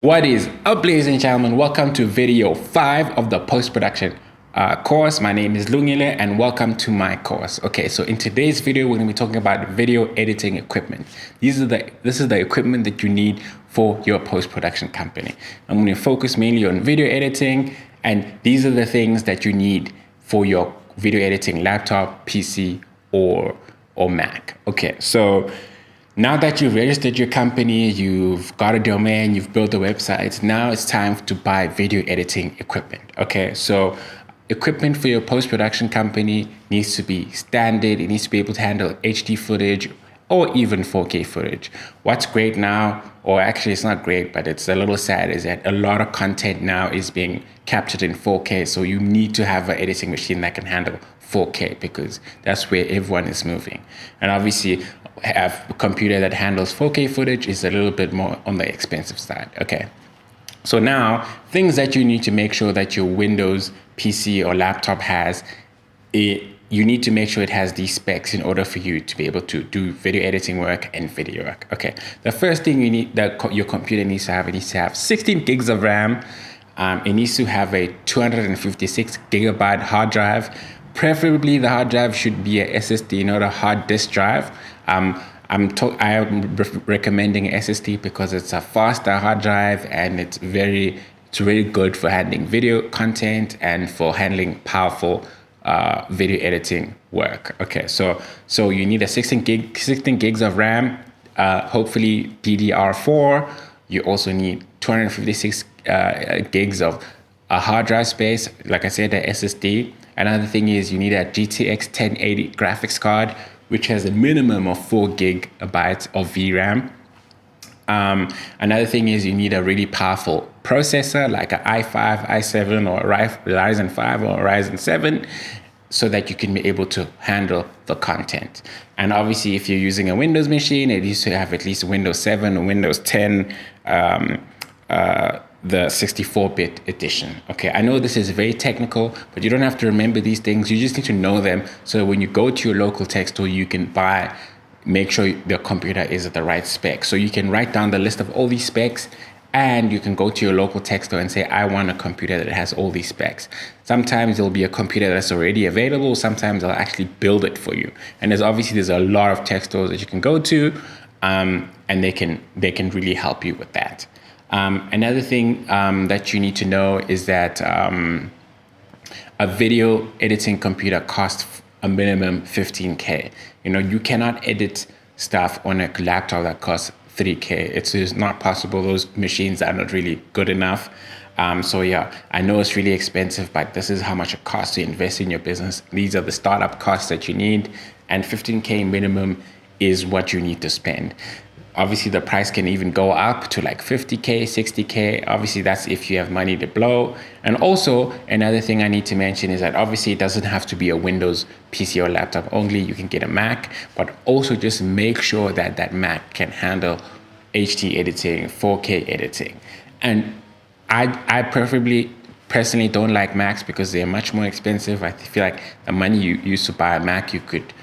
What is up, ladies and gentlemen? Welcome to video 5 of the post-production course. My name is Lungile and welcome to my course. Okay, so in today's video, we're going to be talking about video editing equipment. This is the equipment that you need for your post-production company. I'm going to focus mainly on video editing, and these are the things that you need for your video editing laptop, PC, or Mac. Okay, so now that you've registered your company, you've got a domain, you've built a website, now it's time to buy video editing equipment. Okay, so equipment for your post-production company needs to be standard. It needs to be able to handle HD footage or even 4K footage. What's great now, or actually it's not great, but it's a little sad, is that a lot of content now is being captured in 4K. So you need to have an editing machine that can handle 4K because that's where everyone is moving. And obviously, have a computer that handles 4K footage is a little bit more on the expensive side. Okay. So now, things that you need to make sure that your Windows PC or laptop has, you need to make sure it has these specs in order for you to be able to do video editing work and video work. Okay. The first thing you need, that your computer needs to have, it needs to have 16 gigs of RAM. It needs to have a 256 gigabyte hard drive. Preferably, the hard drive should be a SSD, not a hard disk drive. I'm recommending SSD because it's a faster hard drive and it's very good for handling video content and for handling powerful video editing work. Okay, so you need a 16 gigs of RAM, hopefully DDR4. You also need 256 gigs of hard drive space. Like I said, the SSD. Another thing is you need a GTX 1080 graphics card, which has a minimum of 4 gigabytes of VRAM. Another thing is you need a really powerful processor like an i5, i7, or Ryzen 5 or Ryzen 7, so that you can be able to handle the content. And obviously, if you're using a Windows machine, it needs to have at least Windows 7 or Windows 10, the 64-bit edition. Okay, I know this is very technical, but you don't have to remember these things. You just need to know them so when you go to your local tech store, you can make sure the computer is at the right spec. So you can write down the list of all these specs, and you can go to your local tech store and say, I want a computer that has all these specs. Sometimes there'll be a computer that's already available. Sometimes they'll actually build it for you. And there's a lot of tech stores that you can go to, and they can really help you with that. Another thing that you need to know is that a video editing computer costs a minimum 15K. You know, you cannot edit stuff on a laptop that costs 3K. It's just not possible. Those machines are not really good enough. So yeah, I know it's really expensive, but this is how much it costs to invest in your business. These are the startup costs that you need, and 15K minimum is what you need to spend. Obviously, the price can even go up to like 50K, 60K. Obviously, that's if you have money to blow. And also, another thing I need to mention is that obviously it doesn't have to be a Windows PC or laptop only. You can get a Mac, but also just make sure that that Mac can handle HD editing, 4K editing. And I personally don't like Macs because they're much more expensive. I feel like the money you used to buy a Mac, you could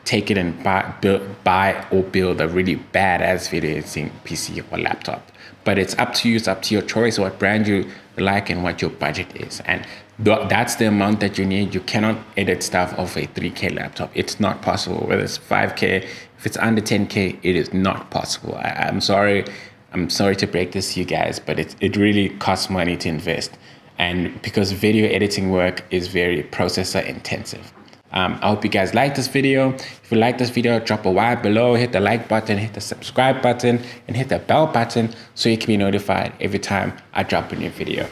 take it and buy or build a really badass video editing PC or laptop. But it's up to you. It's up to your choice, what brand you like and what your budget is. And that's the amount that you need. You cannot edit stuff off a 3K laptop. It's not possible. Whether it's 5K, if it's under 10K, it is not possible. I'm sorry to break this to you guys, but it really costs money to invest. And because video editing work is very processor intensive. I hope you guys like this video. If you like this video, drop a Y below, hit the like button, hit the subscribe button, and hit the bell button so you can be notified every time I drop a new video.